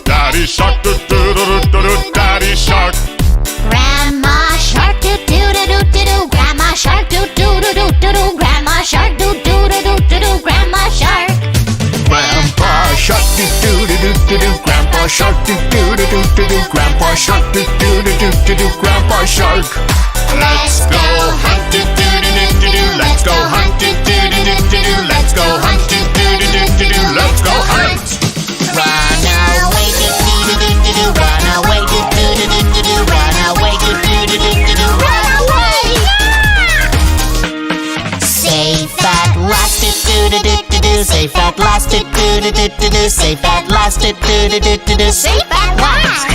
Daddy shark, Daddy shark. Grandma shark, do do do do do do. Grandma shark, do do do do do do. Grandma shark, do do do do do do. Grandma shark. Grandpa shark, do do do do do do. Grandpa shark, do do do do do do. Grandpa shark, do do do do do do. Grandpa shark. Let's go hunt, do do do do do do. Let's go hunt, do do do do do do. Let's go hunt, do do do do do do. Let's go hunt. Run away, do do do do do do. Run away, do do do do do do. Run away, do do do do do do. Run away! Safe at last, do do do do do do. Safe at last, do do do do do do. Safe at last, do do do do do do. Safe at last.